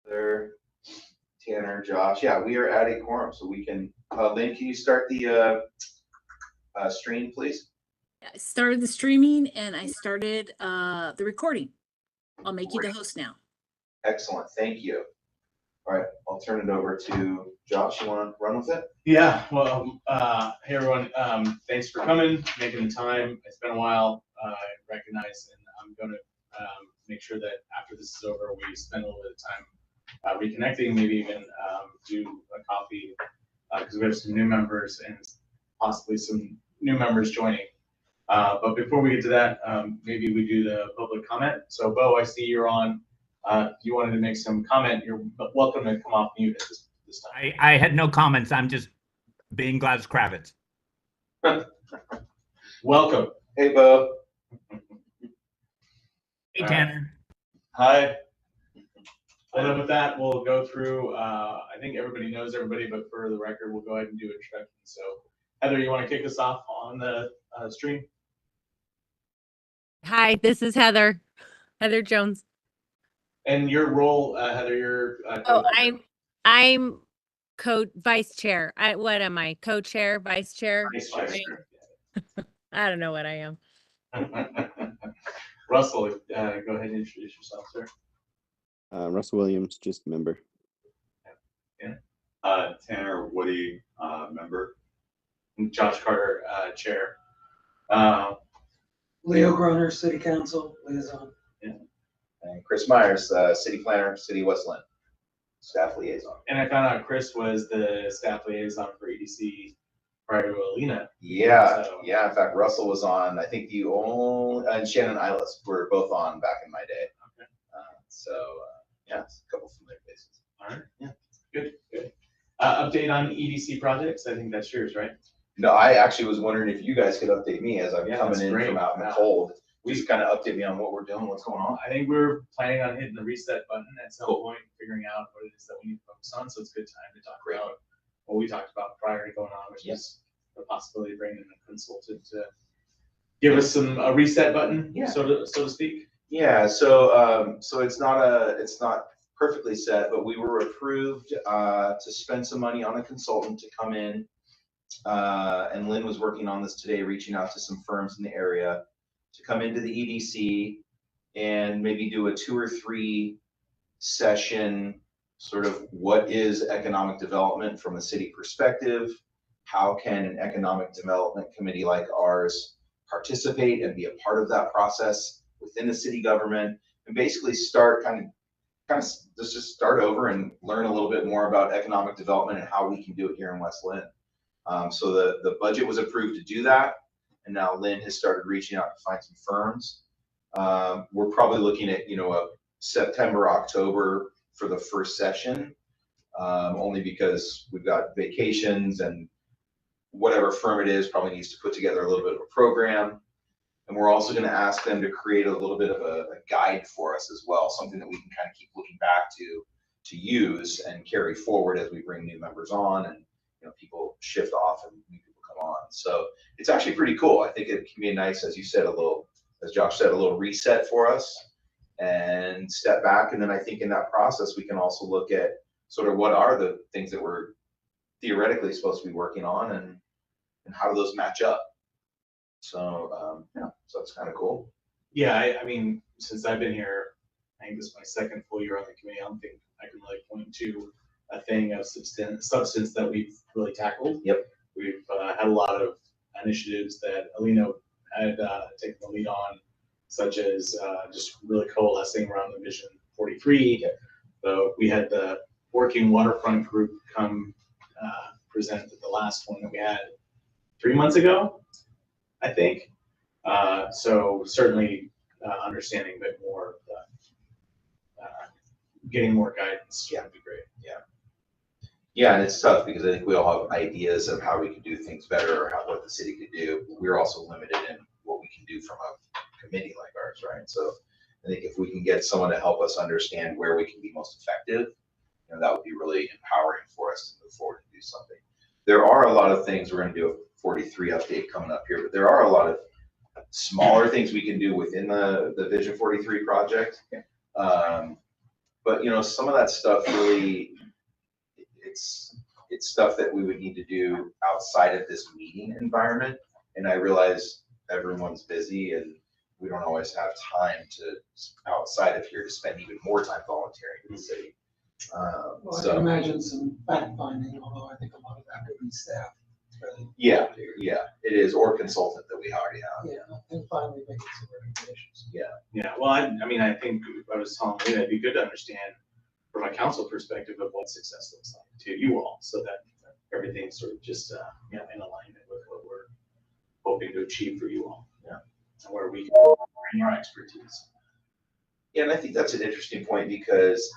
There, Tanner, Josh. Yeah, we are at a quorum, so we can. Lynn, can you start the stream, please? I started the streaming and I started the recording. I'll make you the host now. Excellent, thank you. All right, I'll turn it over to Josh. You want to run with it? Yeah, well, hey everyone, thanks for coming, making the time. It's been a while, I recognize, and I'm going to make sure that after this is over, we spend a little bit of time reconnecting, maybe even do a coffee, because we have some new members and possibly some new members joining. But before we get to that, maybe we do the public comment. So Bo, I see you're on. If you wanted to make some comment, you're welcome to come off mute at this time. I had no comments. I'm just being Gladys Kravitz. Welcome. Hey, Bo. Hey, Tanner. Hi. And then with that, we'll go through, I think everybody knows everybody, but for the record, we'll go ahead and do introductions. So Heather, you want to kick us off on the stream? Hi, this is Heather Jones. And your role, Heather, you're I'm vice chair. What am I? Co-chair, vice chair? Vice chair. I don't know what I am. Russell, go ahead and introduce yourself, sir. Russell Williams, just a member. Yeah. Tanner Woody, member. And Josh Carter, chair. Leo Groner, City Council liaison. Yeah. And Chris Myers, City Planner, City of West Linn, staff liaison. And I found out Chris was the staff liaison for EDC prior to Alina. Yeah, So- yeah. In fact, Russell was on. I think you only and Shannon Eilis were both on back in my day. Okay. Yeah, it's a couple familiar faces. All right. Yeah. Good. Good. Update on EDC projects. I think that's yours, right? No, I actually was wondering if you guys could update me as I'm Yeah, coming that's in great. from out in the Yeah. cold. Just kind of update me on what we're doing, what's going on. I think we're planning on hitting the reset button at some point, figuring out what it is that we need to focus on. So it's a good time to talk about what we talked about prior to going on, which is the possibility of bringing in a consultant to give us a reset button, so to speak. Yeah, so it's not perfectly set, but we were approved to spend some money on a consultant to come in. And Lynn was working on this today, reaching out to some firms in the area to come into the EDC and maybe do a 2 or 3 session sort of what is economic development from a city perspective. How can an economic development committee like ours participate and be a part of that process within the city government, and basically start kind of just start over and learn a little bit more about economic development and how we can do it here in West Linn. So the budget was approved to do that, and now Lynn has started reaching out to find some firms. We're probably looking at a September, October for the first session, only because we've got vacations and whatever firm it is probably needs to put together a little bit of a program. And we're also going to ask them to create a little bit of a guide for us as well, something that we can kind of keep looking back to use and carry forward as we bring new members on and people shift off and new people come on. So it's actually pretty cool. I think it can be a nice, as you said, as Josh said, a little reset for us and step back. And then I think in that process, we can also look at sort of what are the things that we're theoretically supposed to be working on and how do those match up. So so it's kind of cool. Yeah, I mean, since I've been here, I think this is my second full year on the committee. I don't think I can really point to a thing of substance that we've really tackled. Yep. We've had a lot of initiatives that Alina had taken the lead on, such as just really coalescing around the Vision 43. So we had the Working Waterfront group come present at the last one that we had 3 months ago, I think. So certainly understanding a bit more of getting more guidance would be great. Yeah, and it's tough because I think we all have ideas of how we can do things better or what the city could do. We're also limited in what we can do from a committee like ours, right? So I think if we can get someone to help us understand where we can be most effective, that would be really empowering for us to move forward and do something. There are a lot of things. We're going to do a 43 update coming up here, but there are a lot of smaller things we can do within the Vision 43 project. But, you know, some of that stuff really, it's stuff that we would need to do outside of this meeting environment. And I realize everyone's busy and we don't always have time to, outside of here, to spend even more time volunteering in the city. Well, I can So, imagine some fact finding, although I think a lot of that would be staff. yeah, it is, or consultant that we already have. Yeah, and finally making some recommendations. Yeah, well, I mean, I think I was telling you, it'd be good to understand from a council perspective of what success looks like to you all, so that everything's sort of just, you know, in alignment with what we're hoping to achieve for you all. Yeah. And where we can bring our expertise. Yeah, and I think that's an interesting point because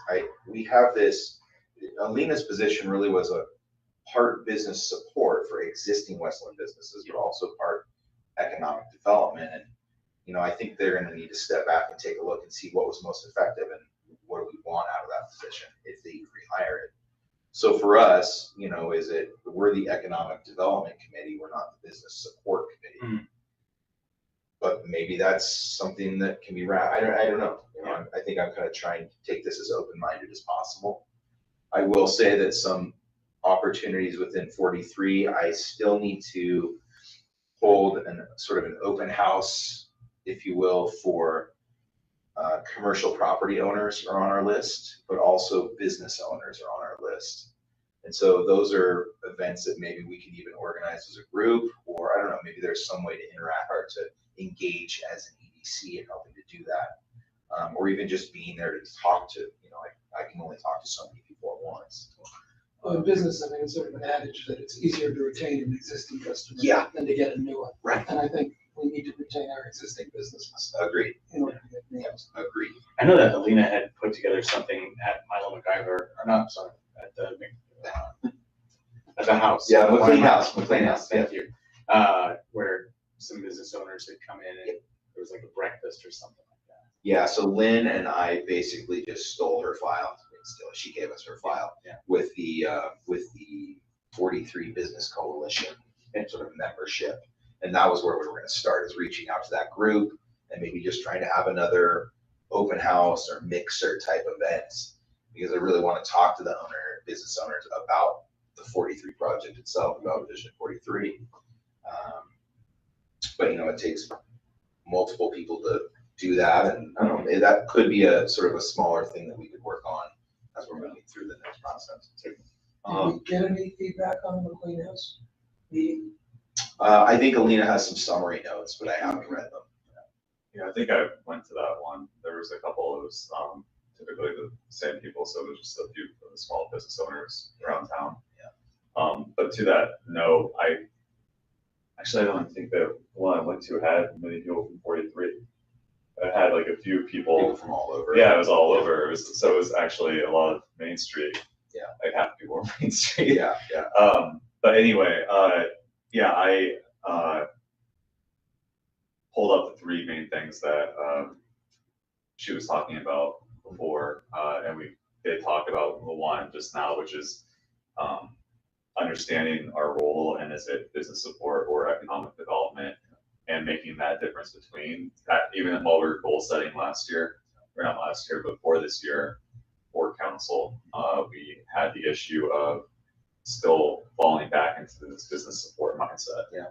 we have this, Alina's position really was a part business support for existing Westland businesses, but also part economic development. And, you know, I think they're gonna need to step back and take a look and see what was most effective and what do we want out of that position if they rehire it. So for us, you know, we're the economic development committee, we're not the business support committee. Mhm. But maybe that's something that can be I don't know. You know, I think I'm kind of trying to take this as open-minded as possible. I will say that some opportunities within 43, I still need to hold sort of an open house, if you will, for commercial property owners are on our list, but also business owners are on our list. And so those are events that maybe we can even organize as a group, or I don't know, maybe there's some way to interact or to engage as an EDC in helping to do that. Or even just being there to talk to, you know, I can only talk to so many people at once. Well, in business, I mean, it's sort of an adage that it's easier to retain an existing customer Yeah. than to get a new one. Right. And I think we need to retain our existing businesses Agreed. in order to get names. Agreed. I know that Alina had put together something at Milo MacGyver, or not, sorry, at the house. Yeah, McLean House, McLean House, yeah. thank you. Where some business owners had come in and there was like a breakfast or something like that. Yeah, so Lynn and I basically just stole her file. She gave us her file with the 43 Business Coalition and sort of membership. And that was where we were going to start, is reaching out to that group and maybe just trying to have another open house or mixer type events, because I really want to talk to the business owners about the 43 project itself, about Vision 43. But you know, it takes multiple people to do that, and I don't know, that could be a sort of a smaller thing that we could work on as we're moving through the next process. Did we get any feedback on the McLean House meeting? I think Alina has some summary notes, but I haven't read them. Yeah, I think I went to that one. There was a couple, it was typically the same people, so there's just a few of the small business owners around town. Yeah. But to that note, I don't think that one I went to had many people from 43. I had like a few people from all over. Yeah, it was all over. It was actually a lot of Main Street. Yeah. Like half the people were Main Street. Yeah. But anyway, I pulled up the three main things that she was talking about before, and we did talk about the one just now, which is understanding our role and is it business support or economic development, and making that difference between that. Even while we were goal setting last year, or not last year, but for this year for council, we had the issue of still falling back into this business support mindset. Yeah.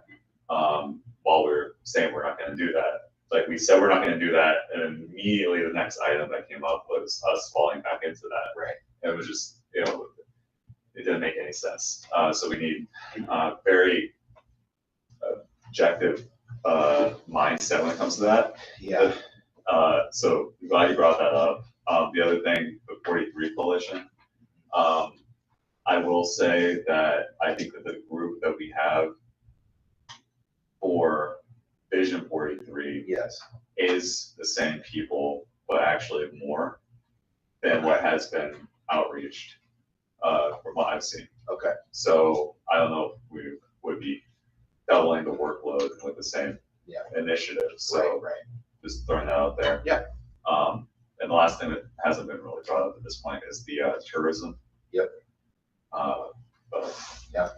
While we're saying we're not going to do that, like we said, we're not going to do that, and immediately the next item that came up was us falling back into that. Right. It was just, you know, it didn't make any sense. So we need very objective mindset when it comes to that. Yeah. So I'm glad you brought that up. The other thing, the 43 coalition. I will say that I think that the group that we have for Vision 43 Yes. is the same people, but actually more than what has been outreached from what I've seen. Okay. So I don't know if we would be doubling the workload with the same initiative. So Right. just throwing that out there. Yeah. And the last thing that hasn't been really brought up at this point is the tourism. Yep. But yeah,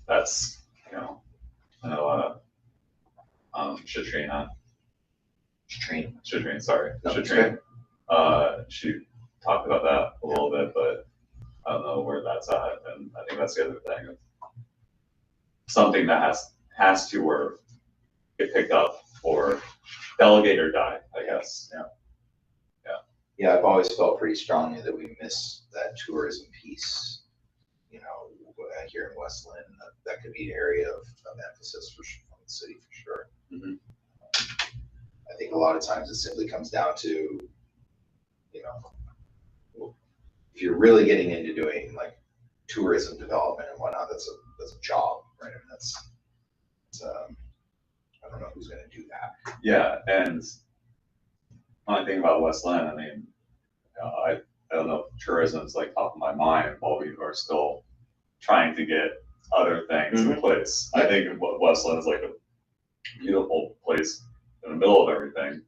that's, you know, I know Shatrina, sorry, No, Shatrina, she talked about that a little bit, but I don't know where that's at. And I think that's the other thing. Something that has to or get picked up or delegate or die, I guess. Yeah, I've always felt pretty strongly that we miss that tourism piece, here in West Linn. That could be an area of emphasis for the city for sure. Mhm. I think a lot of times it simply comes down to, if you're really getting into doing like tourism development and whatnot, that's a job, right? I mean, I don't know who's going to do that. Yeah, and when I think about West Linn, I mean, I don't know if tourism is like top of my mind while we are still trying to get other things in place. I think West Linn is like a beautiful place in the middle of everything,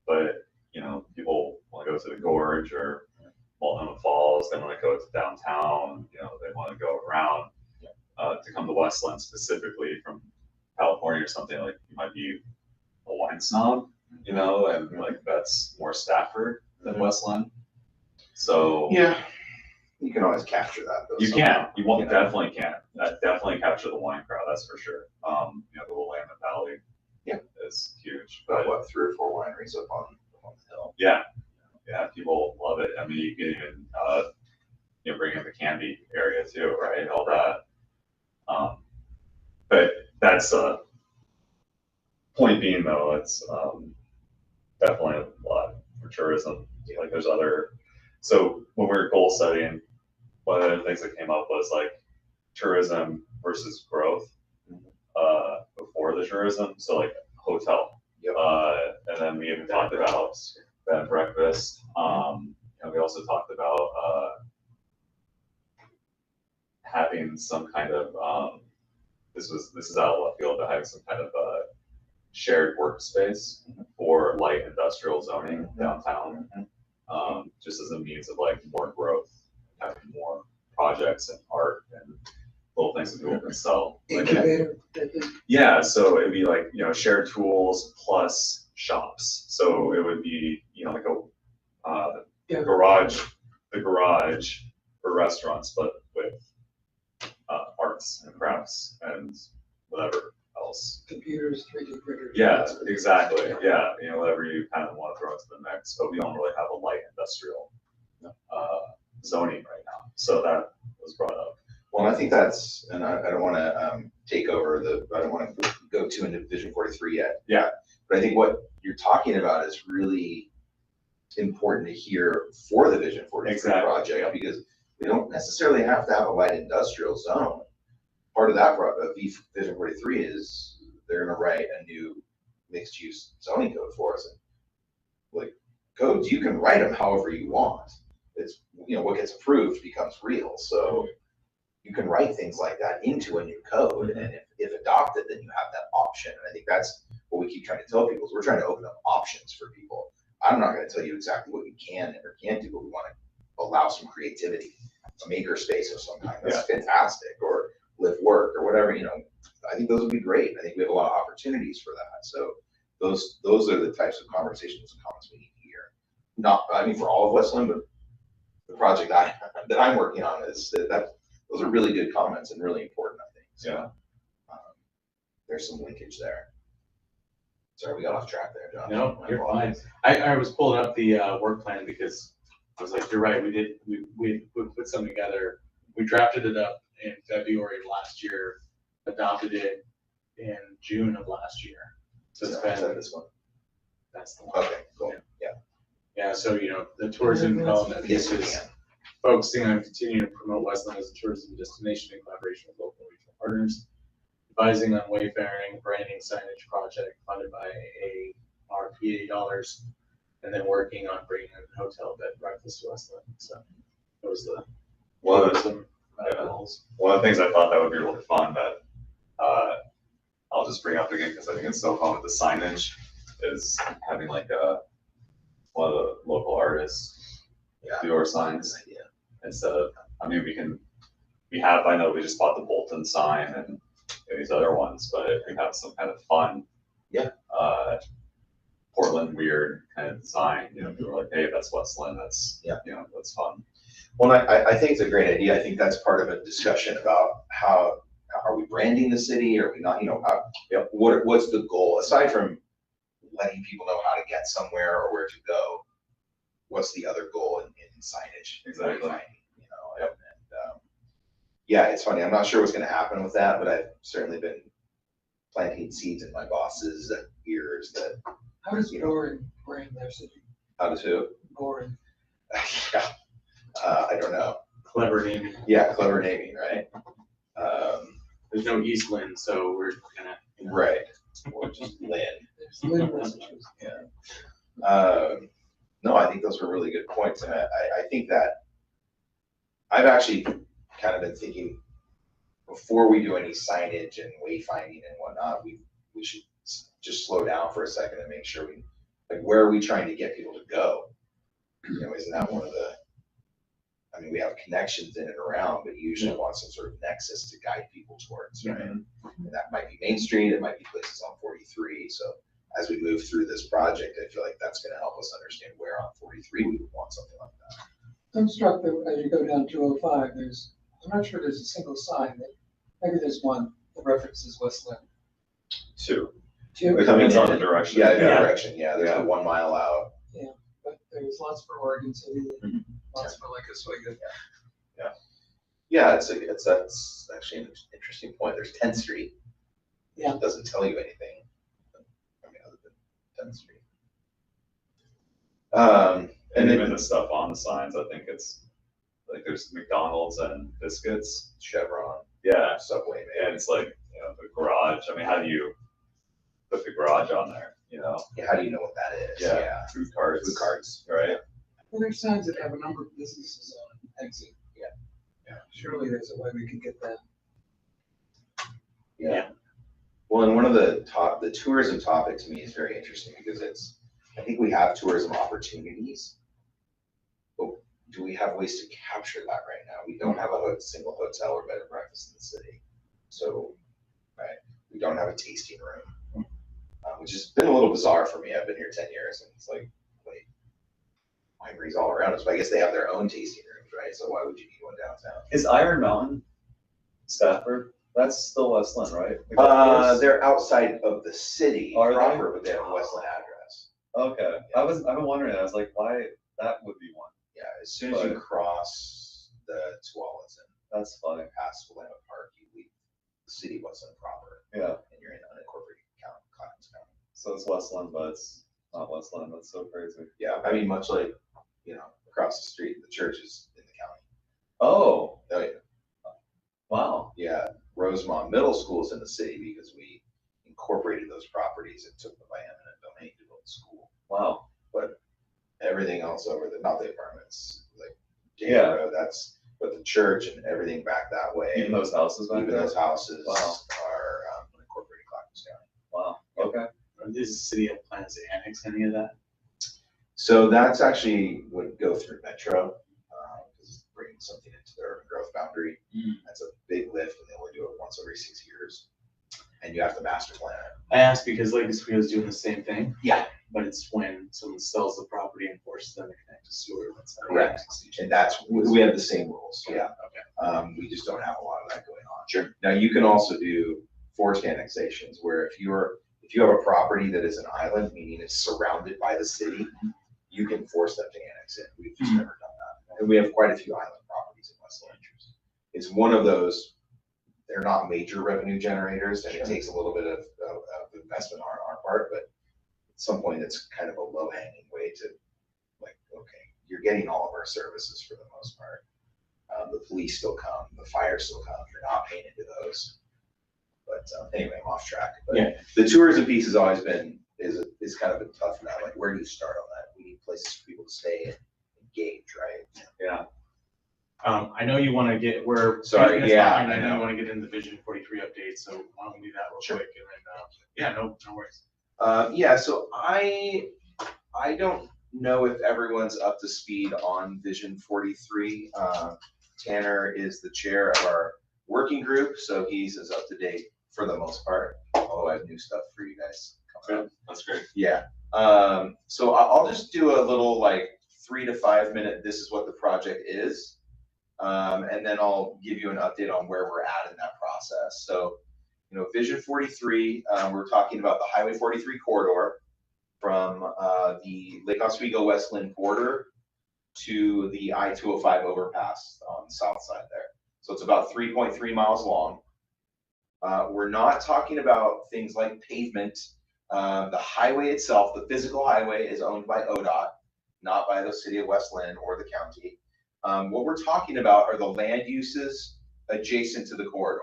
but people want to go to the gorge or Multnomah Falls, they want to go to downtown, they want to go around. To come to West Linn specifically from California or something, like you might be a wine snob, and like that's more Stafford than West Linn. So yeah, you can always capture that. Though, you can, definitely can. Definitely capture the wine crowd, that's for sure. The Willamette Valley, is huge. But what, 3 or 4 wineries up on the hill? Yeah, people love it. I mean, you can even bring in the Candy area too, right? All that. But that's point being though, it's definitely a lot for tourism. Like there's so when we were goal setting, one of the things that came up was like tourism versus growth before the tourism. So like hotel. Yep. And then we even talked about bed and breakfast. We also talked about having some kind of this is out of left field, but having some kind of shared workspace for light industrial zoning downtown, just as a means of like more growth, having more projects and art and little things that people can sell. Incubator. Yeah, so it'd be like shared tools plus shops. So it would be like a garage for restaurants, but with arts and crafts and whatever else. Computers, 3D printers. Yeah, exactly. Yeah, whatever you kind of want to throw into the mix, but we don't really have a light industrial zoning right now. So that was brought up. Well, I think that's, and I don't want to take over I don't want to go too into Vision 43 yet. Yeah. But I think what you're talking about is really important to hear for the Vision 43 project, because we don't necessarily have to have a light industrial zone. Part of that Vision 43 is they're going to write a new mixed use zoning code for us. And like codes, you can write them however you want. It's, what gets approved becomes real. So you can write things like that into a new code, and if adopted, then you have that option. And I think that's what we keep trying to tell people, is we're trying to open up options for people. I'm not going to tell you exactly what you can or can't do, but we want to allow some creativity, a maker space of some kind. That's fantastic, or live work or whatever. I think those would be great. I think we have a lot of opportunities for that. So those are the types of conversations and comments we need to hear. For all of West Linn, but the project that I'm working on is that those are really good comments and really important, I think. So, there's some linkage there. Sorry, we got off track there, John. No, you're fine. I was pulling up the work plan because I was like, you're right. We put something together. We drafted it up in February of last year, adopted it in June of last year. So it's been this one. That's the one. Okay, cool. Yeah. So the tourism development piece is focusing on continuing to promote West Linn as a tourism destination in collaboration with local and regional partners, advising on wayfaring, branding, signage project funded by RPA dollars, and then working on bringing a hotel bed and breakfast to West Linn. So that was the One of tourism goals. One of the things I thought that would be really fun that I'll just bring up again because I think it's so fun with the signage is having like one of the local artists do our signs instead of, I know we just bought the Bolton sign and these other ones, but if we have some kind of fun Portland weird kind of design, you know, people are like, hey, that's West Linn, that's, Yeah. you know, that's fun. Well, I think it's a great idea. I think that's part of a discussion about how are we branding the city, or are we not, you know, what's the goal aside from letting people know how to get somewhere or where to go? What's the other goal in signage? Exactly. You know, and yeah, it's funny. I'm not sure what's going to happen with that, but I've certainly been planting seeds in my boss's ears that How does Goring brand their city? how to do. Goring. Yeah, I don't know. Clever naming. Yeah, clever naming, right? There's no East Linn, so we're kind of, you know. Right. Or just Linn. There's Lynn, Massachusetts. No, I think those were really good points, and I think that I've actually kind of been thinking before we do any signage and wayfinding and whatnot, we should just slow down for a second and make sure we, like, where are we trying to get people to go? You know, isn't that one of the, I mean, we have connections in and around, but you usually want some sort of nexus to guide people towards, right? And that might be Main Street, it might be places on 43. So as we move through this project, I feel like that's going to help us understand where on 43 we would want something like that. I'm struck that as you go down 205, I'm not sure there's a single sign that, maybe there's one that references West Linn. Two. Two, We're coming Depends on in, the direction. Yeah, the Yeah. direction. Yeah, there's Yeah. the 1 mile out. but there's lots for Oregon City, and lots for Lake Oswego. Yeah, that's actually an interesting point. There's 10th Street. Yeah. It doesn't tell you anything. I mean, other than 10th Street. And And even then the stuff on the signs, I think it's like there's McDonald's and biscuits. Chevron, Yeah. Subway, And maybe. it's like, you know, the garage. I mean, how do you put the garage on there? You know? Yeah, how do you know what that is? Yeah. Food carts. Food carts. Right? Well, there's signs that have a number of businesses on exit. Yeah. Surely there's a way we could get that. Yeah. Well, and one of the tourism topic to me is very interesting because I think we have tourism opportunities, but do we have ways to capture that right now? We don't have a single hotel or bed and breakfast in the city. So, right, we don't have a tasting room, which has been a little bizarre for me. I've been here 10 years and it's like, wait, wineries all around us, but I guess they have their own tasting rooms, right? So why would you need one downtown? Is Iron Mountain Stafford? That's still West Linn, right? They're outside of the city Are they? proper, but they have a Westland address. Okay. I've been wondering. I was like, why that would be one. Yeah, as soon as you cross the Tualatin That's funny. past Willamette Park, you leave the city Westland proper, Yeah. and you're in unincorporated county, Cotton's County. So it's West Linn, but it's not West Linn. That's so crazy. Yeah, I mean, much like, you know, across the street, the church is in the county. Oh, Oh, yeah. wow. Yeah, Rosemont Middle School is in the city because we incorporated those properties and took them by eminent domain to build the school. Wow. But everything else over not the apartments, like, Yeah. Road, but the church and everything back that way. Even those houses back Even there? those houses Wow. are unincorporated Clackamas County. Wow. Okay. Does the city have plans to annex any of that? So that's actually would go through Metro, because bringing something into their urban growth boundary. That's a big lift, and they only do it once every 6 years. And you have to master plan it. I asked because Lake Oswego is doing the same thing. Yeah. But it's when someone sells the property and forces them to connect to sewer. That's how the Correct. annexation- And that's, we have the same rules, yeah. Okay. We just don't have a lot of that going on. Sure. Now, you can also do forced annexations, where if you have a property that is an island, meaning it's surrounded by the city, you can force them to annex it. We've just never done that. And we have quite a few island properties in West Linn. It's one of those, they're not major revenue generators, and it takes a little bit of investment on our part, but at some point, it's kind of a low-hanging way to, like, okay, you're getting all of our services for the most part. The police still come, the fire still come, you're not paying into those. But anyway, I'm off track. But Yeah. the tourism piece has always been, is kind of been tough now. Like, where do you start on that? We need places for people to stay and engage, right? Yeah. I know you want to get where. Sorry, that's yeah, fine. I I know know. you want to get into the Vision 43 update, so why don't we do that real Sure. quick and then, yeah, no worries. Yeah, so I don't know if everyone's up to speed on Vision 43. Tanner is the chair of our working group, so he's as up to date for the most part, although I have new stuff for you guys Good. That's great. Yeah. So I'll just do a little like 3 to 5 minute, this is what the project is. And then I'll give you an update on where we're at in that process. So, you know, Vision 43, we're talking about the Highway 43 corridor from the Lake Oswego West Linn border to the I-205 overpass on the south side there. So it's about 3.3 miles long. We're not talking about things like pavement. The highway itself, the physical highway, is owned by ODOT, not by the city of West Linn or the county. What we're talking about are the land uses adjacent to the corridor,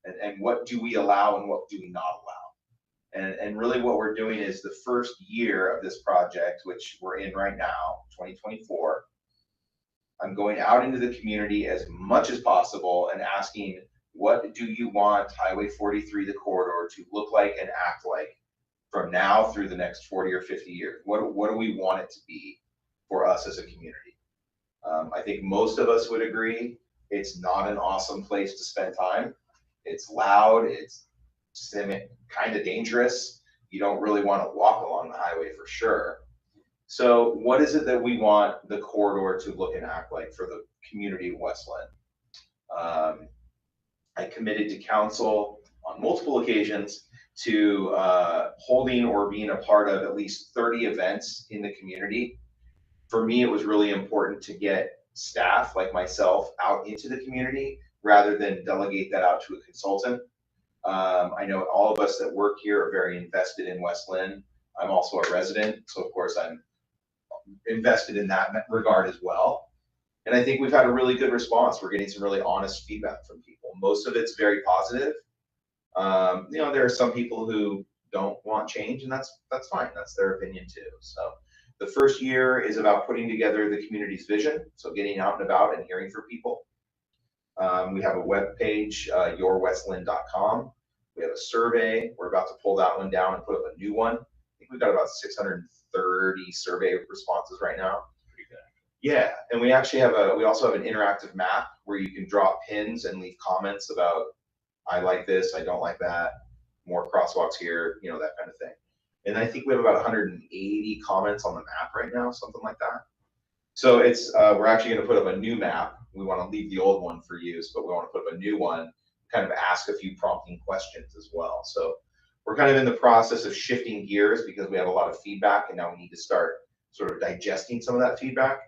and what do we allow and what do we not allow. And really what we're doing is the first year of this project, which we're in right now, 2024, I'm going out into the community as much as possible and asking, what do you want Highway 43, the corridor, to look like and act like from now through the next 40 or 50 years? What do we want it to be for us as a community? I think most of us would agree it's not an awesome place to spend time. It's loud, it's kind of dangerous. You don't really want to walk along the highway for sure. So what is it that we want the corridor to look and act like for the community of West Linn? I committed to council on multiple occasions to holding or being a part of at least 30 events in the community. For me, it was really important to get staff like myself out into the community rather than delegate that out to a consultant. I know all of us that work here are very invested in West Linn. I'm also a resident, so of course I'm invested in that regard as well. And I think we've had a really good response. We're getting some really honest feedback from people. Most of it's very positive. You know, there are some people who don't want change, and that's fine. That's their opinion too. So the first year is about putting together the community's vision. So getting out and about and hearing from people. We have a web page, yourwestlinn.com. We have a survey. We're about to pull that one down and put up a new one. I think we've got about 630 survey responses right now. Pretty good. Yeah, and we actually have we also have an interactive map where you can drop pins and leave comments about, I like this, I don't like that, more crosswalks here, you know, that kind of thing. And I think we have about 180 comments on the map right now, something like that. So it's we're actually going to put up a new map. We want to leave the old one for use, but we want to put up a new one, kind of ask a few prompting questions as well. So we're kind of in the process of shifting gears because we have a lot of feedback, and now we need to start sort of digesting some of that feedback.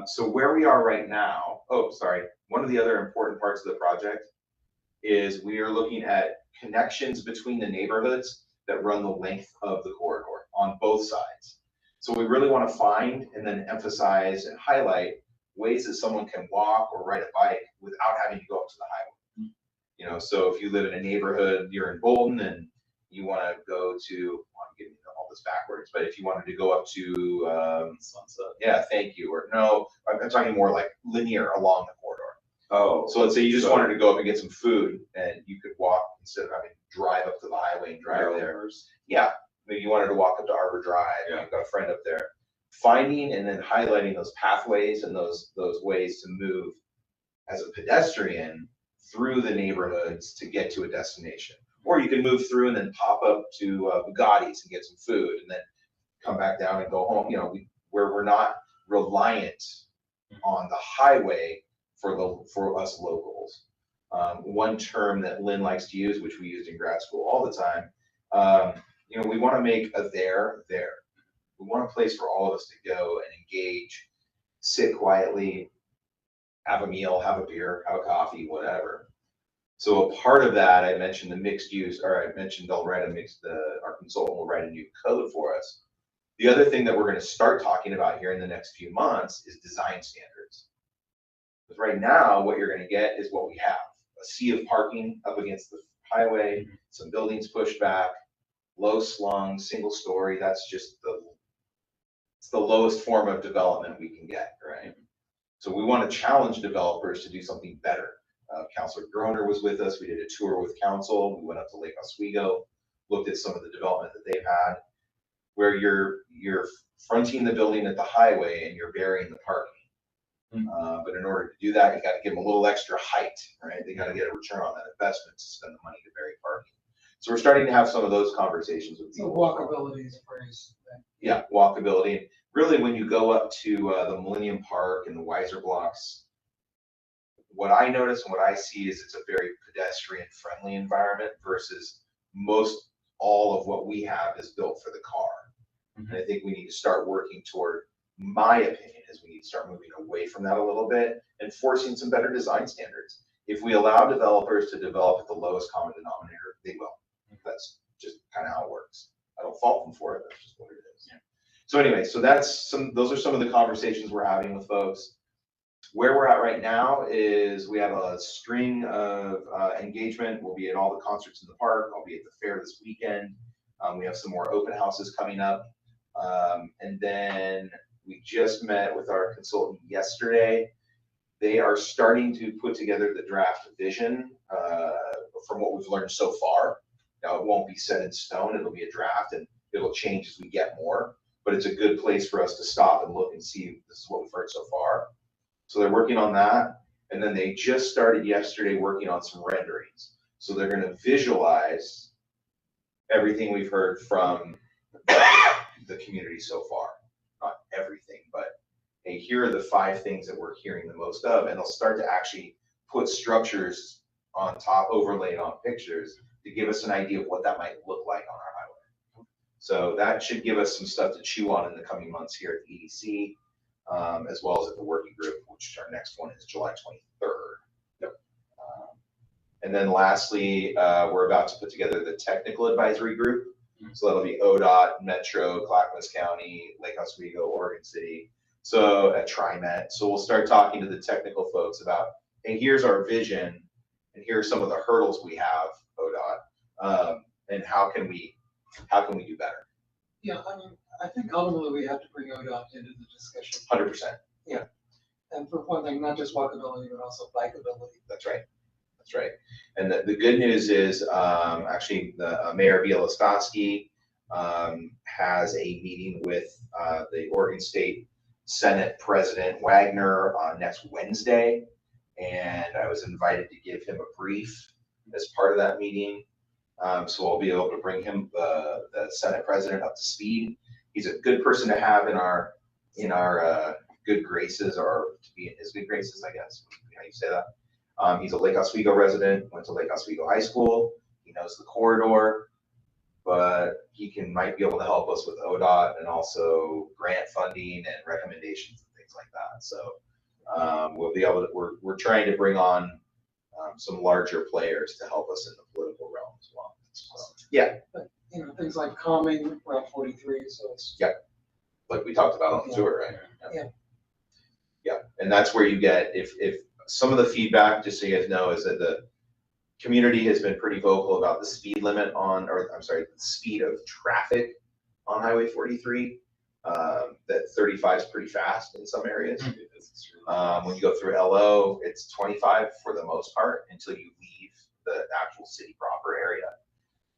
So where we are right now, one of the other important parts of the project is we are looking at connections between the neighborhoods that run the length of the corridor on both sides. So we really want to find and then emphasize and highlight ways that someone can walk or ride a bike without having to go up to the highway. You know, so if you live in a neighborhood, you're in Bolton and you want to go to, I'm getting all this backwards, but if you wanted to go up to Sunset, yeah, thank you. Or no, I'm talking more like linear along the corridor. Oh, so let's say you just wanted to go up and get some food, and you could walk instead of having to drive up to the highway and drive there. Yeah, maybe you wanted to walk up to Arbor Drive. Yeah. You've got a friend up there. Finding and then highlighting those pathways and those ways to move as a pedestrian through the neighborhoods to get to a destination. Or you can move through and then pop up to Bugatti's and get some food and then come back down and go home. You know, where we're not reliant on the highway for us locals. One term that Linn likes to use, which we used in grad school all the time, you know, we want to make a there. We want a place for all of us to go and engage, sit quietly, have a meal, have a beer, have a coffee, whatever. So a part of that, I mentioned the mixed use, or I mentioned they'll write our consultant will write a new code for us. The other thing that we're going to start talking about here in the next few months is design standards. Because right now, what you're going to get is what we have: a sea of parking up against the highway, some buildings pushed back, low slung, single story. That's just it's the lowest form of development we can get, right? So we want to challenge developers to do something better. Councilor Groner was with us. We did a tour with council. We went up to Lake Oswego, looked at some of the development that they've had, where you're fronting the building at the highway and you're burying the parking. But in order to do that, you got to give them a little extra height, right? They got to get a return on that investment to spend the money to bury parking. So we're starting to have some of those conversations with So people. walkability is a phrase. Yeah, walkability. And really, when you go up to the Millennium Park and the Weiser blocks, what I notice and what I see is it's a very pedestrian-friendly environment versus most all of what we have is built for the car. And I think we need to start working toward, my opinion is we need to start moving away from that a little bit and forcing some better design standards. If we allow developers to develop at the lowest common denominator, they will. That's just kind of how it works. I don't fault them for it. That's just what it is. Yeah. So anyway, those are some of the conversations we're having with folks. Where we're at right now is we have a string of engagement. We'll be at all the concerts in the park. I'll be at the fair this weekend. We have some more open houses coming up. And then we just met with our consultant yesterday. They are starting to put together the draft vision from what we've learned so far. Now, it won't be set in stone. It'll be a draft and it'll change as we get more. But it's a good place for us to stop and look and see this is what we've heard so far. So they're working on that. And then they just started yesterday working on some renderings. So they're going to visualize everything we've heard from the community so far. Not everything, but hey, here are the 5 things that we're hearing the most of. And they'll start to actually put structures on top, overlaid on pictures to give us an idea of what that might look like on our highway. So that should give us some stuff to chew on in the coming months here at the EDC. As well as at the working group, which our next one is July 23rd. Yep. And then lastly, we're about to put together the technical advisory group. So that'll be ODOT, Metro, Clackamas County, Lake Oswego, Oregon City. So at TriMet. So we'll start talking to the technical folks about, hey, here's our vision, and here are some of the hurdles we have, ODOT, and how can we do better? Yeah, I mean, I think ultimately we have to bring ODOT into the discussion. 100%. Yeah. And for one thing, not just walkability, but also bikeability. That's right. That's right. And the good news is actually the Mayor Bielaskowski has a meeting with the Oregon State Senate President Wagner on next Wednesday. And I was invited to give him a brief as part of that meeting. So I'll be able to bring him, the Senate President, up to speed. He's a good person to have in our good graces, or to be in his good graces, I guess, how you say that. He's a Lake Oswego resident, went to Lake Oswego High School. He knows the corridor, but he might be able to help us with ODOT and also grant funding and recommendations and things like that. So we'll be able to, we're trying to bring on some larger players to help us in the political realm as well. So, yeah. But, things like calming Route 43, so it's. Yeah. Like we talked about on the tour, right? Yeah. Yeah, and that's where you get, if some of the feedback, just so you guys know, is that the community has been pretty vocal about the speed limit the speed of traffic on Highway 43. That 35 is pretty fast in some areas. When you go through LO, it's 25 for the most part until you leave the actual city proper area.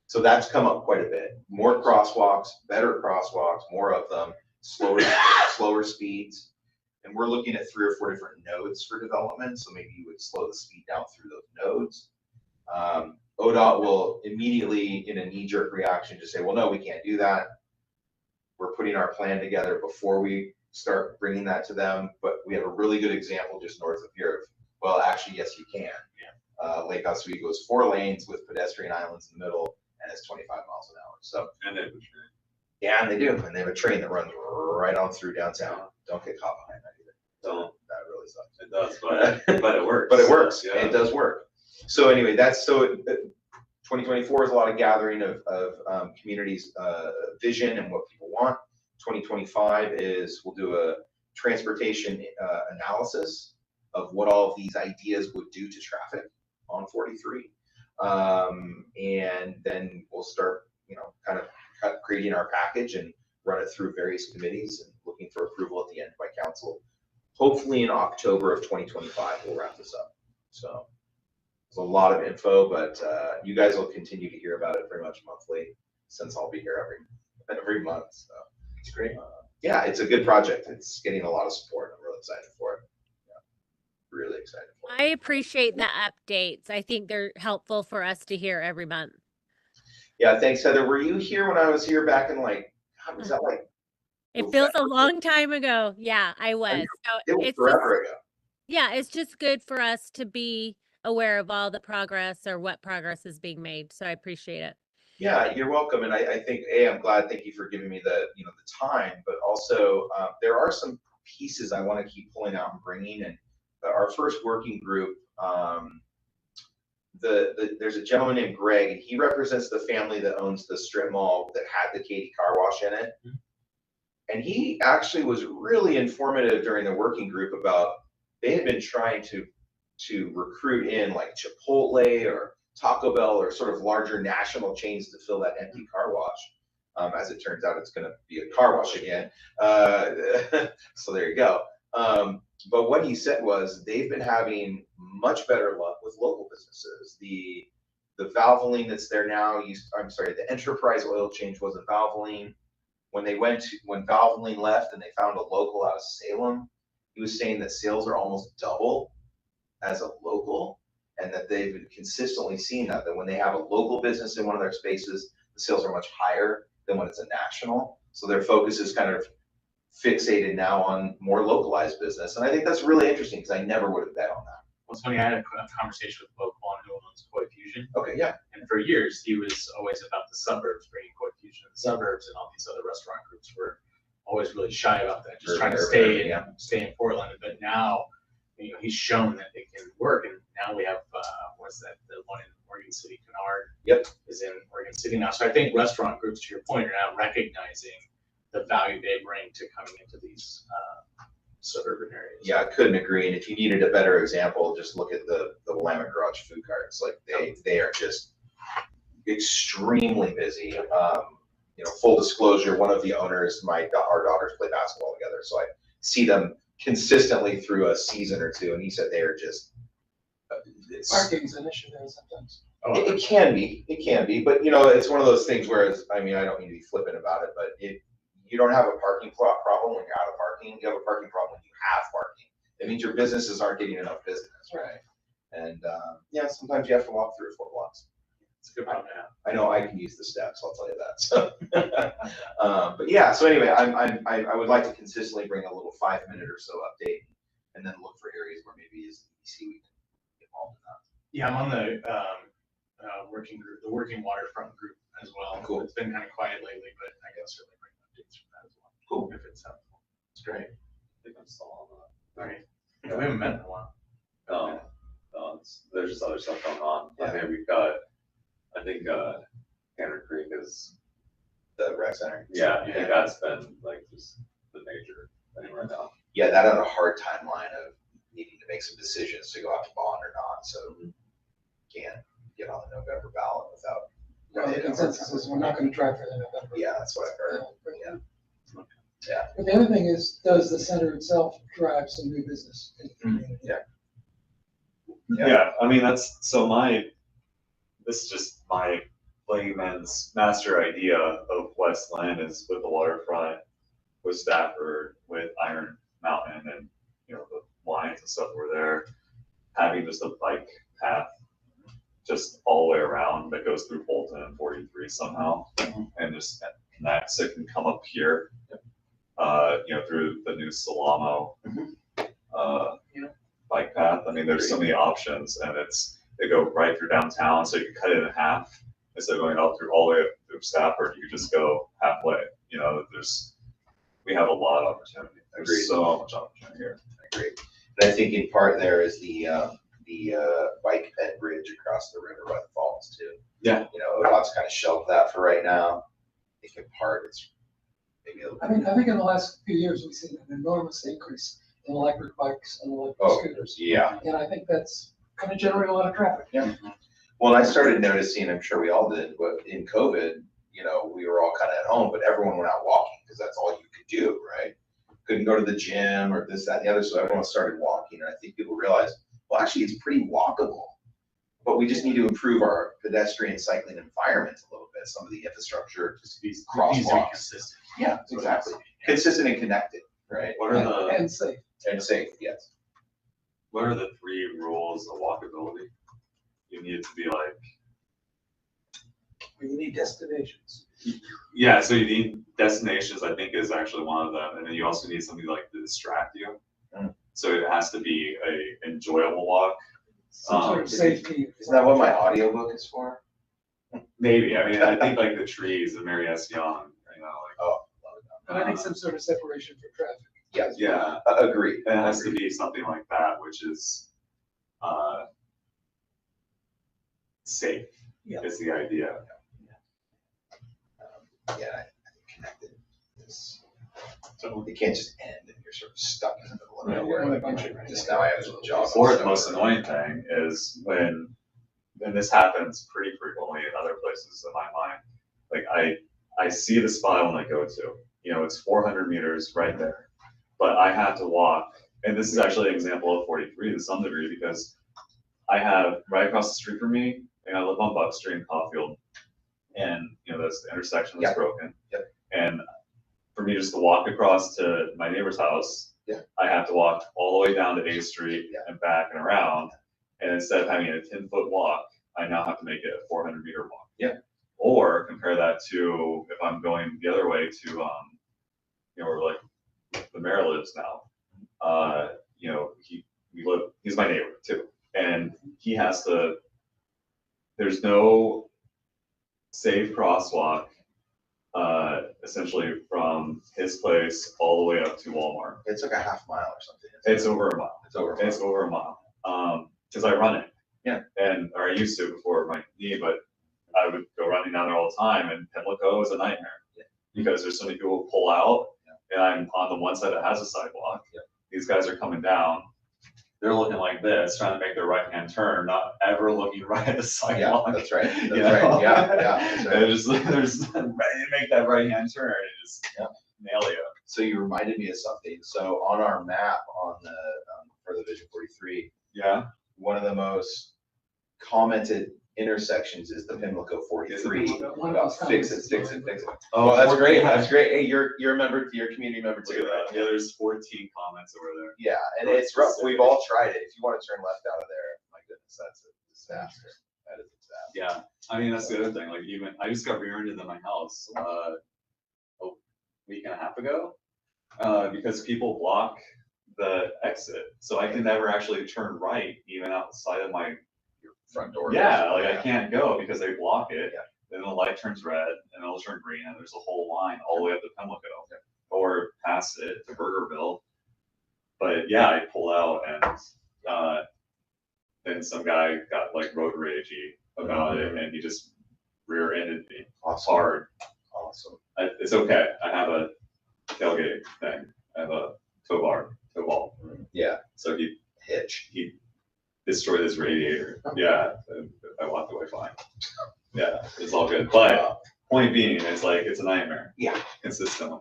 So that's come up quite a bit. More crosswalks, better crosswalks, more of them, slower speeds. And we're looking at 3 or 4 different nodes for development. So maybe you would slow the speed down through those nodes. ODOT will immediately, in a knee-jerk reaction, just say, well, no, we can't do that. We're putting our plan together before we start bringing that to them. But we have a really good example just north of here of, well, actually, yes, you can. Yeah. Lake Oswego is 4 lanes with pedestrian islands in the middle, and it's 25 miles an hour. So, And they have a train. Yeah, and they do. And they have a train that runs right on through downtown. Don't get caught behind that either. Don't. That really sucks. It does, but it works. But it works. Yeah. It does work. So anyway, 2024 is a lot of gathering of communities' vision and what people want. 2025 is we'll do a transportation analysis of what all of these ideas would do to traffic on 43. And then we'll start, kind of creating our package and run it through various committees and looking for approval at the end by council. Hopefully in October of 2025, we'll wrap this up. So it's a lot of info, but you guys will continue to hear about it pretty much monthly since I'll be here every month. So it's great. Yeah, it's a good project. It's getting a lot of support. I'm really excited for it. Yeah, really excited for it. I appreciate the updates. I think they're helpful for us to hear every month. Yeah, thanks, Heather. Were you here when I was here back in like, God, was that like? It feels a long time ago. Yeah, I was. So It was it's forever just, ago. yeah, it's just good for us to be aware of all the progress or what progress is being made. So I appreciate it. Yeah, you're welcome. And I think, I'm glad, thank you for giving me the, the time, but also there are some pieces I want to keep pulling out and bringing. And our first working group, there's a gentleman named Greg, and he represents the family that owns the strip mall that had the Katy car wash in it. And he actually was really informative during the working group about, they had been trying to recruit in like Chipotle or Taco Bell or sort of larger national chains to fill that empty car wash. As it turns out, it's going to be a car wash again. So there you go. But what he said was they've been having much better luck with local businesses. The Valvoline that's there now, the Enterprise oil change wasn't Valvoline. When Valvoline left and they found a local out of Salem, he was saying that sales are almost double as a local, and that they've been consistently seeing that when they have a local business in one of their spaces, the sales are much higher than when it's a national. So their focus is kind of fixated now on more localized business. And I think that's really interesting because I never would have bet on that. Well, it's funny, I had a conversation with Bo Kwan, who owns Koi Fusion. Okay, yeah. And for years, he was always about the suburbs, bringing Koi Fusion to the suburbs, and all these other restaurant groups were always really shy about that, just trying to stay in Portland. But now, he's shown that it can work, and now we have the one in Oregon City, Kennard, is in Oregon City now. So I think restaurant groups, to your point, are now recognizing the value they bring to coming into these suburban areas. Yeah, I couldn't agree. And if you needed a better example, just look at the Willamette Garage food carts. Like they are just extremely busy. Full disclosure, one of the owners, our daughters play basketball together, so I see them consistently through a season or two, and he said they are just Parking's an issue there sometimes. It can be, but it's one of those things where I don't mean to be flippant about it, but you don't have a parking problem when you're out of parking. You have a parking problem when you have parking. It means your businesses aren't getting enough business, right? And sometimes you have to walk 3 or 4 blocks. It's a good problem to have. I know I can use the steps, I'll tell you that. So, but yeah, so anyway, I would like to consistently bring a little 5-minute or so update, and then look for areas where maybe as EDC we can get involved in that. Yeah, I'm on the working group, the working waterfront group as well. Cool. It's been kind of quiet lately, but I can certainly bring updates from that as well. Cool. If it's helpful. It's great. I think I'm still on that. All right. Yeah, we haven't met in a while. No, there's just other stuff going on. Yeah. I mean, we've got, I think, Canner Creek is, The rec center. I think that's been like just the major thing right now. Yeah, that had a hard timeline of needing to make some decisions to go out to bond or not, so can't get on the November ballot without. Well, the consensus is we're not going to try for the November. Yeah, that's what I've heard. Yeah. But the other thing is, does the center itself drive some new business in the community? Yeah, I mean, this is just my layman's master idea of West Linn is with the waterfront, with Stafford, with Iron Mountain, and the lines and stuff were there, having just a bike path just all the way around that goes through Bolton and 43 somehow, and just connects. It can come up here, through the new Salamo bike path. I mean, there's so many options, and they go right through downtown, so you can cut it in half instead of going all the way up through Stafford. You just go halfway. We have a lot of opportunity. There's so much opportunity here. I agree. And I think in part there is the bike ped bridge across the river by the falls too. Yeah. ODOT's kind of shelved that for right now. I think in part it's maybe a little. I think in the last few years, we've seen an enormous increase in electric bikes and electric scooters. Yeah. And I think that's going to generate a lot of traffic. Yeah. Well, I started noticing, I'm sure we all did, but in COVID, we were all kind of at home, but everyone went out walking because that's all you could do, right? Couldn't go to the gym or this, that, and the other, so everyone started walking. And I think people realized, well, actually, it's pretty walkable, but we just need to improve our pedestrian cycling environment a little bit. Some of the infrastructure, just these crosswalks. Consistent. Yeah, exactly. Consistent and connected, right? What are And safe. And safe, yes. What are the 3 rules of walkability? You need to be like, You need destinations. Yeah, so you need destinations, I think is actually one of them, and then you also need something like to distract you. So it has to be a enjoyable walk. Some sort of safety. Isn't that what my audiobook is for? Maybe, I mean, I think like the trees of Mary S. Young, you know, like. Oh, And I think some sort of separation for traffic. yes. Yeah, Agreed. it has to be something like that, which is, safe, is the idea. Yeah, I think connected is, So, it can't just end and you're sort of stuck in the middle of Right, nowhere. yeah, Like, right. just now I have a job. or the most annoying thing is when, and this happens pretty frequently in other places in my mind, like I see the spot I want to go to, you know, it's 400 meters right there, but I have to walk, and this is actually an example of 43 to some degree, because I have right across the street from me, and I live on Buck Street in Caulfield, and you know, that's the intersection that's broken. Yep. And for me just to walk across to my neighbor's house, I have to walk all the way down to 8th Street and back and around. And instead of having a 10-foot walk, I now have to make it a 400-meter walk. Yeah. Or compare that to if I'm going the other way to, you know, where like the mayor lives now. You know, he's my neighbor too. And he has to, there's no safe crosswalk, essentially from his place all the way up to Walmart. It's like a half mile or something. It's over a mile. It's over a mile. It's over a mile. Cause I run it. Yeah. Or I used to before my knee, but I would go running down there all the time, and Pimlico is a nightmare. Yeah. Because there's so many people who pull out, and I'm on the one side that has a sidewalk. Yeah. These guys are coming down. They're looking like this, trying to make their right-hand turn, not ever looking right at the sidewalk. Yeah, that's right. That's You right. know? Yeah, that's right. They're just ready to make that right-hand turn and just nail you. So you reminded me of something. So on our map on the, for the Vision 43, Yeah. one of the most commented intersections is the Pimlico 43. One of About those fix it, comments fix is it, fix it. Oh, Oh, that's 14. great. That's great. Hey, you're a member, you're a community member Look too. at that. Yeah, there's 14 comments over there. Yeah, and it's rough. We've all tried it. If you want to turn left out of there, my goodness, that's a disaster. That is a disaster. Yeah, I mean, that's the other thing, like even, I just got rear-ended in my house, a week and a half ago, because people block the exit, so I can never actually turn right even outside of my Front door. Yeah, like I can't go because they block it. Then the light turns red and it'll turn green and there's a whole line all the way up to Pimlico or past it to Burgerville. But yeah, I pulled out and then some guy got like road ragey about it and he just rear-ended me hard. Awesome. It's okay. I have a tailgate thing. I have a tow ball. Yeah. So he destroyed his radiator. Oh. Yeah, and I walked away fine. Yeah, it's all good. But point being, it's like it's a nightmare. Yeah. Consistently.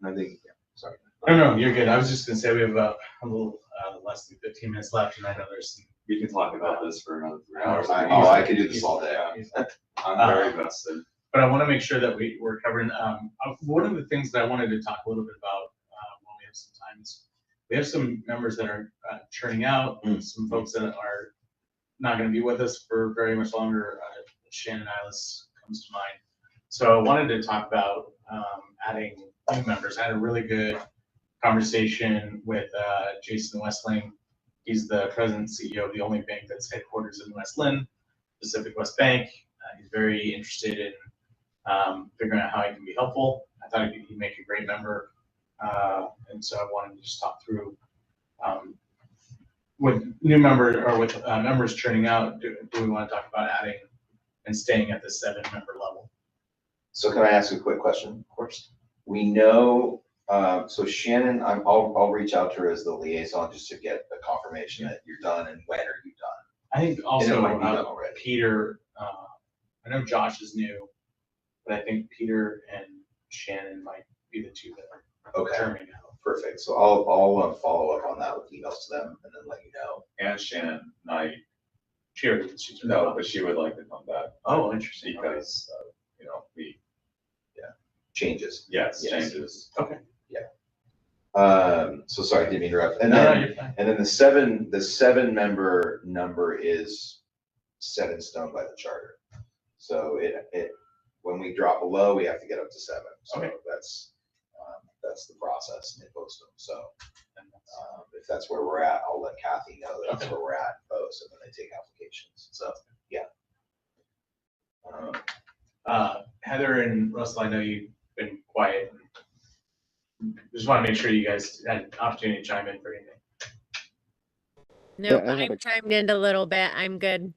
I think. Yeah. Sorry. No, you're good. I was just gonna say we have about a little less than 15 minutes left, and I know there's some. We can talk about this for another 3 hours. I could do this all day. I'm very vested. But I want to make sure that we're covering. One of the things that I wanted to talk a little bit about when we have some time is we have some members that are churning out, some folks that are not going to be with us for very much longer. Shannon Eilis comes to mind. So I wanted to talk about adding new members. I had a really good conversation with Jason Westling. He's the president and CEO of the only bank that's headquarters in West Linn, Pacific West Bank. He's very interested in figuring out how he can be helpful. I thought he'd make a great member. And so I wanted to just talk through with new members or with members churning out, do we want to talk about adding and staying at the 7-member level? So can I ask a quick question? Of course. We know, so Shannon, I'll reach out to her as the liaison just to get the confirmation that you're done and when are you done? I think And it also might be done already. Peter, I know Josh is new, but I think Peter and Shannon might be the two that are Okay, churning out. perfect. So I'll follow up on that with emails to them and then let you know. And Shannon Knight, She's no, but she would like to come back. Oh, interesting. Because, you know, Changes. yes, Yes. changes. Okay. So sorry, didn't mean to interrupt. And No, then, you're fine. and then the 7-member number is set in stone by the charter. So when we drop below, we have to get up to 7. So Okay. that's the process in postum. So if that's where we're at, I'll let Kathy know that that's Okay. where we're at in post, and then they take applications. So yeah. Heather and Russell, I know you've been quiet. Just want to make sure you guys had an opportunity to chime in for anything. Nope, I had I've chimed in a little bit. I'm good.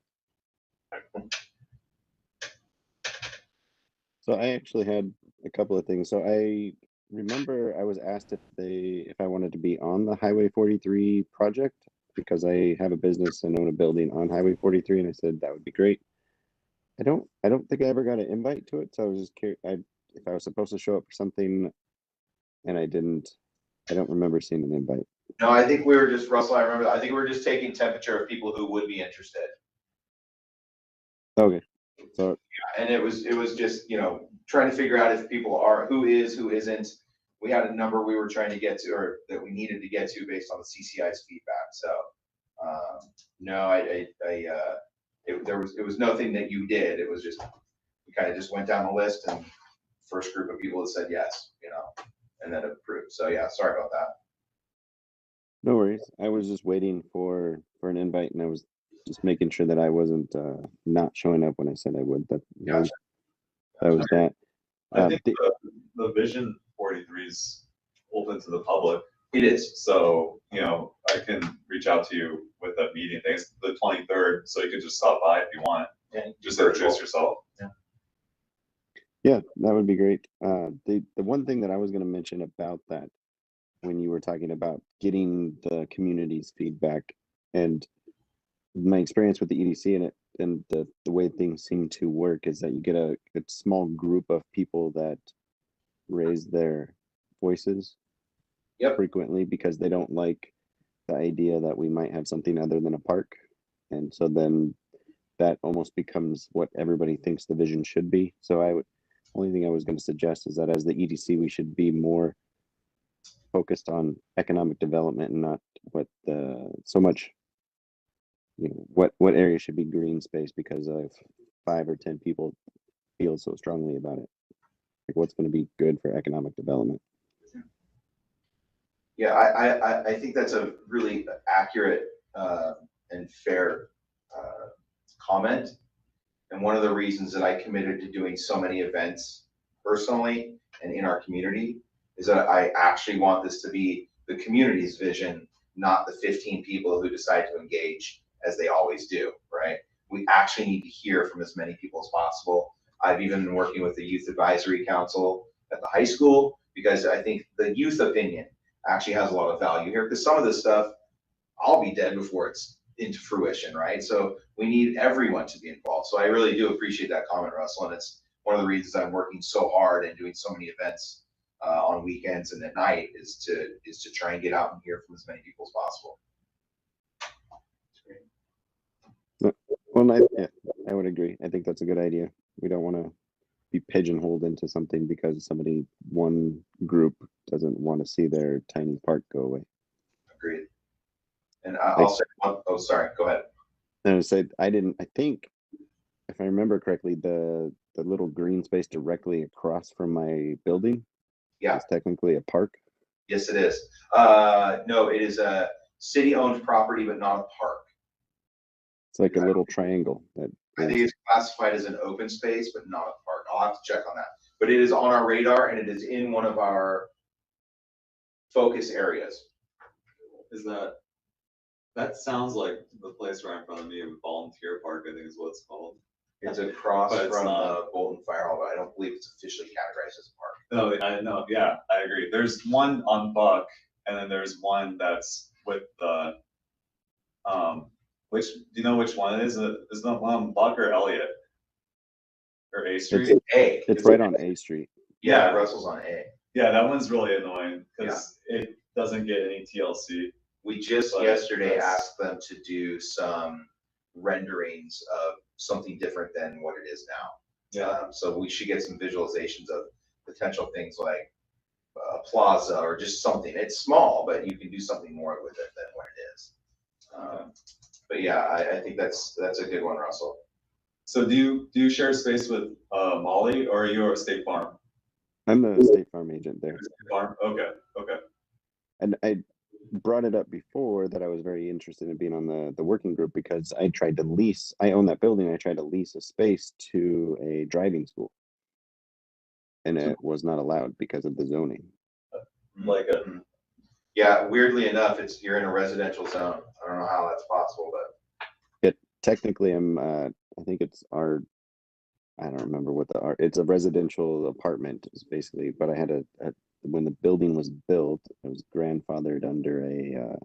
So I actually had a couple of things. So I remember I was asked if I wanted to be on the Highway 43 project because I have a business and own a building on Highway 43, and I said that would be great. I don't think I ever got an invite to it, so I was just curious if I was supposed to show up for something, and I didn't. I don't remember seeing an invite. No, I think we were just, Russell, I think we were just taking temperature of people who would be interested. Okay, so And it was just, trying to figure out if people are, who is, who isn't. We had a number we were trying to get to, or that we needed to get to based on the CCI's feedback. So, no, it was nothing that you did. It was just, we kind of just went down the list, and first group of people that said yes, and then approved. So yeah, sorry about that. no worries. I was just waiting for an invite, and I was just making sure that I wasn't not showing up when I said I would. That Gotcha. that was that. I think the Vision 43 is open to the public. It is. So, I can reach out to you with a meeting. I think it's the 23rd, so you can just stop by if you want. Yeah, just introduce yourself. Yeah, that would be great. The one thing that I was going to mention about that, when you were talking about getting the community's feedback, and my experience with the EDC and the way things seem to work is that you get a small group of people that raise their voices frequently because they don't like the idea that we might have something other than a park, and so then that almost becomes what everybody thinks the vision should be. So only thing I was going to suggest is that as the EDC, we should be more focused on economic development and not so much, what area should be green space because of 5 or 10 people feel so strongly about it. Like what's going to be good for economic development. Yeah, I think that's a really accurate and fair comment. And one of the reasons that I committed to doing so many events personally and in our community is that I actually want this to be the community's vision, not the 15 people who decide to engage as they always do, right? We actually need to hear from as many people as possible. I've even been working with the Youth Advisory Council at the high school because I think the youth opinion actually has a lot of value here, because some of this stuff, I'll be dead before it's into fruition, right? So we need everyone to be involved. So I really do appreciate that comment, Russell, and it's one of the reasons I'm working so hard and doing so many events on weekends and at night is to try and get out and hear from as many people as possible. Well, I would agree. I think that's a good idea. We don't want to be pigeonholed into something because one group doesn't want to see their tiny park go away. Agreed. And I'll say, oh, sorry, go ahead. And I think, if I remember correctly, the little green space directly across from my building is technically a park. Yes, it is. No, it is a city-owned property, but not a park. It's like a little triangle. I think it's classified as an open space, but not a park. I'll have to check on that. But it is on our radar, and it is in one of our focus areas. That sounds like the place right in front of me, Volunteer Park, I think is what it's called. It's across But it's from not. Bolton Fire Hall, but I don't believe it's officially categorized as a park. No, I know. Yeah, I agree. There's one on Buck, and then there's one that's with the do you know which one it is? Is that one on Buck or Elliott or A Street? It's right on A Street. Yeah, Russell's on A. Yeah, that one's really annoying because it doesn't get any TLC. We just yesterday asked them to do some renderings of something different than what it is now. Yeah. So we should get some visualizations of potential things like a plaza or just something. It's small, but you can do something more with it than what it is. But yeah, I think that's a good one, Russell. So do you share space with Molly, or are you a State Farm? I'm the State Farm agent there. State Farm? Okay, okay. And I brought it up before that I was very interested in being on the working group because I tried to lease, I own that building, I tried to lease a space to a driving school. And it was not allowed because of the zoning. Like a, Yeah, weirdly enough, you're in a residential zone. I don't know how that's possible, but Technically I'm I think it's our, I don't remember what it's a residential apartment is basically, but I had when the building was built, it was grandfathered under a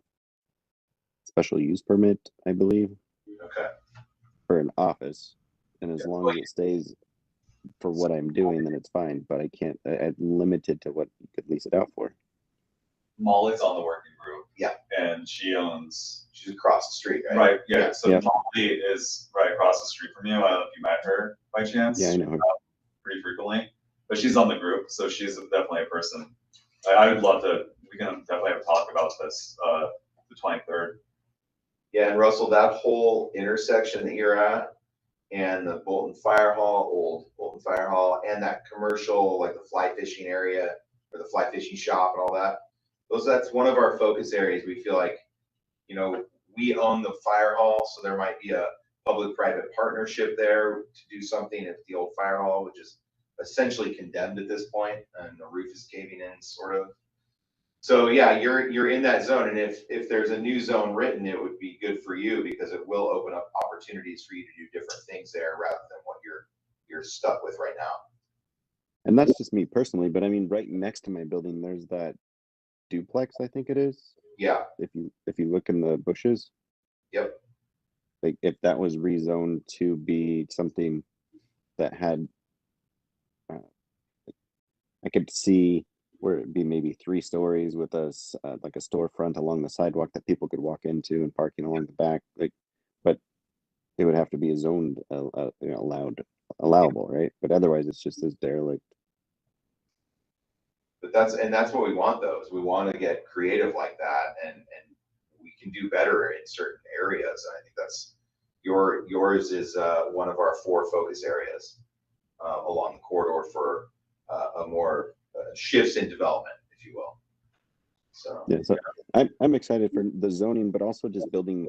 special use permit, I believe, okay. for an office. And as long as it stays for what I'm doing, then it's fine. But I can't, I'm limited to what you could lease it out for. Molly's on the working group. Yeah. And she's Across the street, right? right. Yeah. So Yep. Molly is right across the street from you. I don't know if you met her by chance. Yeah, I know her. Pretty frequently, but she's on the group, so she's definitely a person. I would love to. We can definitely have a talk about this the 23rd. Yeah, and Russell, that whole intersection that you're at and the Bolton Fire Hall, old Bolton Fire Hall, and that commercial, like the fly fishing area or the fly fishing shop and all that, that's one of our focus areas. We feel like, you know, we own the fire hall, so there might be a public-private partnership there to do something at the old fire hall, which is essentially condemned at this point, and the roof is caving in, sort of. So yeah, you're in that zone, and if there's a new zone written, it would be good for you because it will open up opportunities for you to do different things there rather than what you're stuck with right now. And that's just me personally, but I mean, right next to my building, there's that duplex, I think it is. Yeah. If you look in the bushes. Yep. Like if that was rezoned to be something that had, I could see where it'd be maybe 3 stories with like a storefront along the sidewalk that people could walk into and parking along the back. Like, but it would have to be zoned, allowable, right? But otherwise, it's just as derelict. But that's what we want, though, is we want to get creative like that, and we can do better in certain areas. And I think that's yours is one of our 4 focus areas along the corridor for a more shifts in development, if you will. So yeah, so I'm excited for the zoning, but also just building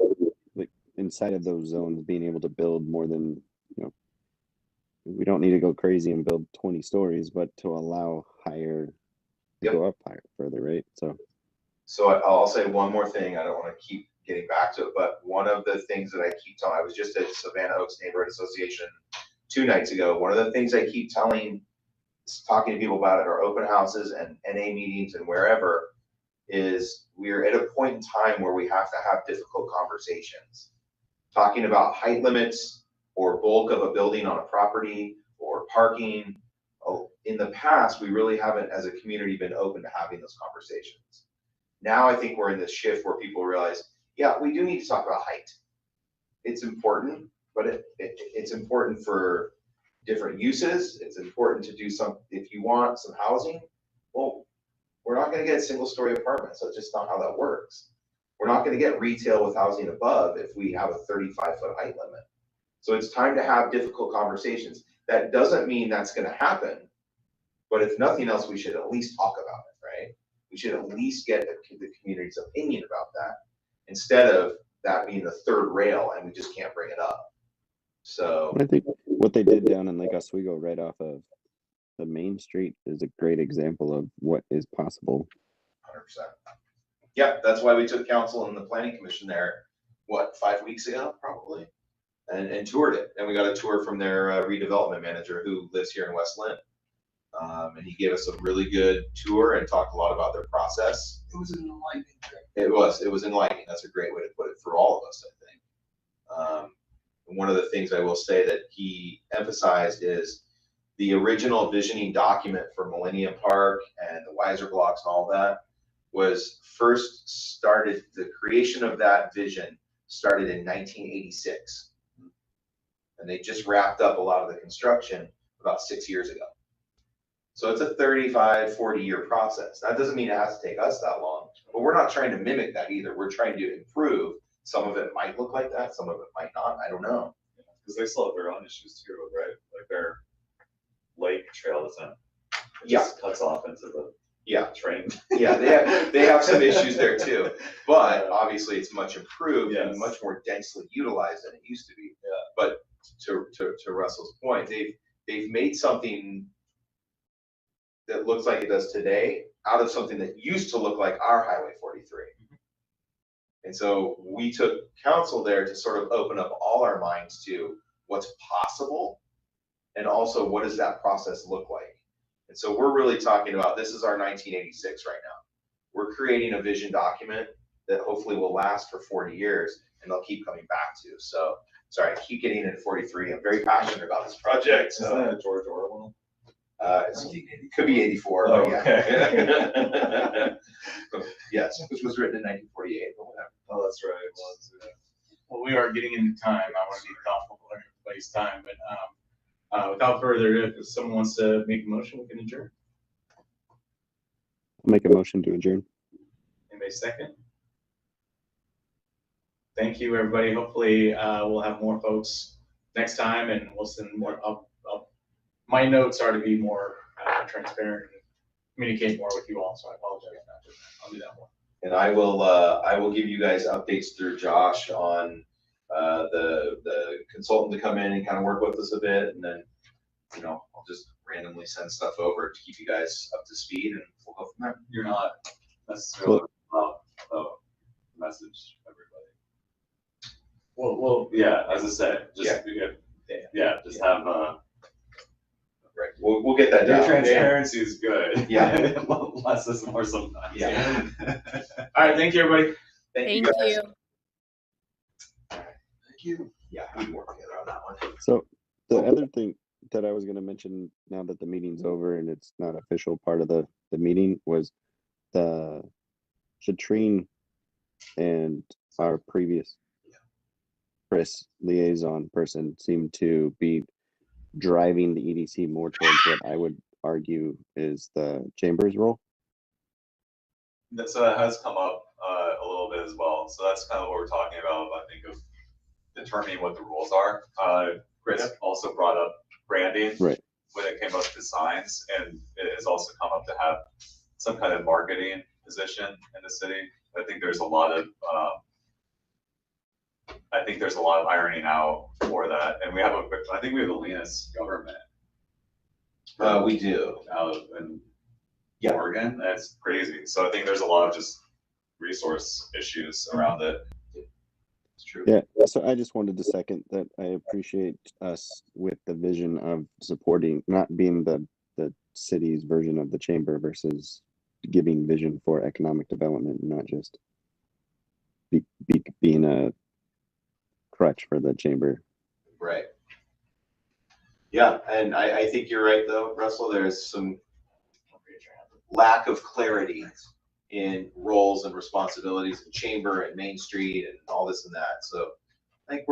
like inside of those zones, being able to build more than, we don't need to go crazy and build 20 stories, but to allow higher, go up higher further, right? So I'll say one more thing. I don't want to keep getting back to it, but one of the things that I keep telling, I was just at Savannah Oaks Neighborhood Association 2 nights ago. One of the things I keep talking to people about at our open houses and NA meetings and wherever is we're at a point in time where we have to have difficult conversations. Talking about height limits or bulk of a building on a property or parking. In the past, we really haven't, as a community, been open to having those conversations. Now I think we're in this shift where people realize, yeah, we do need to talk about height. It's important, but it's important for different uses. It's important to do if you want some housing, well, we're not going to get single story apartments. That's just not how that works. We're not going to get retail with housing above if we have a 35-foot height limit. So it's time to have difficult conversations. That doesn't mean that's going to happen, but if nothing else, we should at least talk about it, right? We should at least get the community's opinion about that instead of that being the third rail and we just can't bring it up. So I think what they did down in Lake Oswego right off of the main street is a great example of what is possible. 100%. Yeah, that's why we took council and the planning commission there, 5 weeks ago, probably, and toured it. And we got a tour from their redevelopment manager who lives here in West Linn. And he gave us a really good tour and talked a lot about their process. It was an enlightening trip. It was enlightening. That's a great way to put it for all of us, I think. And one of the things I will say that he emphasized is the original visioning document for Millennium Park and the Weiser blocks and all that was the creation of that vision started in 1986. And they just wrapped up a lot of the construction about 6 years ago. So it's a 35, 40-year process. That doesn't mean it has to take us that long, but we're not trying to mimic that either. We're trying to improve. Some of it might look like that, some of it might not, I don't know. because they still have their own issues too, right? Like their lake trail isn't, it Yeah. just cuts off into the Yeah, train. yeah, they have some issues there too, but obviously it's much improved and Yes. much more densely utilized than it used to be. Yeah. But to Russell's point, they've made something that looks like it does today out of something that used to look like our Highway 43. And so we took council there to sort of open up all our minds to what's possible and also what does that process look like. And so we're really talking about, this is our 1986 right now. We're creating a vision document that hopefully will last for 40 years and they'll keep coming back to. So, sorry, I keep getting into 43. I'm very passionate about this project. Isn't So that a George Orwell? it could be 84, Oh, but yeah. okay. Yes, which was written in 1948, but whatever. Oh, that's right, it was, yeah. Well, we are getting into time. I want to be thoughtful of everybody's time, but without further ado, if someone wants to make a motion, we can adjourn. I'll make a motion to adjourn. Anybody second? Thank you, everybody. Hopefully, we'll have more folks next time and we'll send more up. My notes are to be more transparent and communicate more with you all, so I apologize for that. I'll do that more. And I will give you guys updates through Josh on the consultant to come in and kind of work with us a bit, and then, you know, I'll just randomly send stuff over to keep you guys up to speed, and we'll go from there. You're not necessarily message everybody. Well, yeah, as I said, just just have Right, we'll get that your down. transparency is good. Yeah. Less is more sometimes. Yeah. All right, thank you, everybody. Thank guys. you. Thank you. Yeah, we can work together on that one. So the other thing that I was going to mention now that the meeting's over and it's not official part of the meeting was the Shatrine and our previous Chris liaison person seemed to be driving the EDC more towards what I would argue is the chamber's role. So that has come up a little bit as well. So that's kind of what we're talking about. I think of determining what the rules are. Chris also brought up branding Right. when it came up to signs, and it has also come up to have some kind of marketing position in the city. I think there's a lot of ironing out for that, and I think we have the leanest government. We do. Out in Oregon. That's crazy. So I think there's a lot of just resource issues around it. It's true. Yeah. So I just wanted to second that. I appreciate us with the vision of supporting, not being the city's version of the chamber versus giving vision for economic development, not just being a crutch for the chamber. Right. Yeah, and I think you're right though, Russell. There's some lack of clarity in roles and responsibilities in chamber and Main Street and all this and that. So I think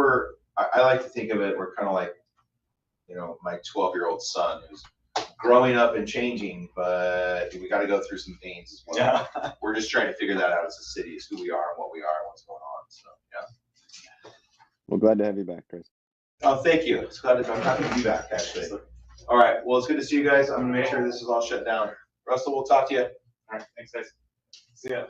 I like to think of it, we're kind of like, you know, my 12-year-old son who's growing up and changing, but we got to go through some pains as well. Yeah. We're just trying to figure that out as a city, is who we are and what we are and what's going on. So yeah. Well, glad to have you back, Chris. Oh, thank you. I'm happy to be back, actually. All right. Well, it's good to see you guys. I'm gonna make sure this is all shut down. Russell, we'll talk to you. All right, thanks, guys. See ya.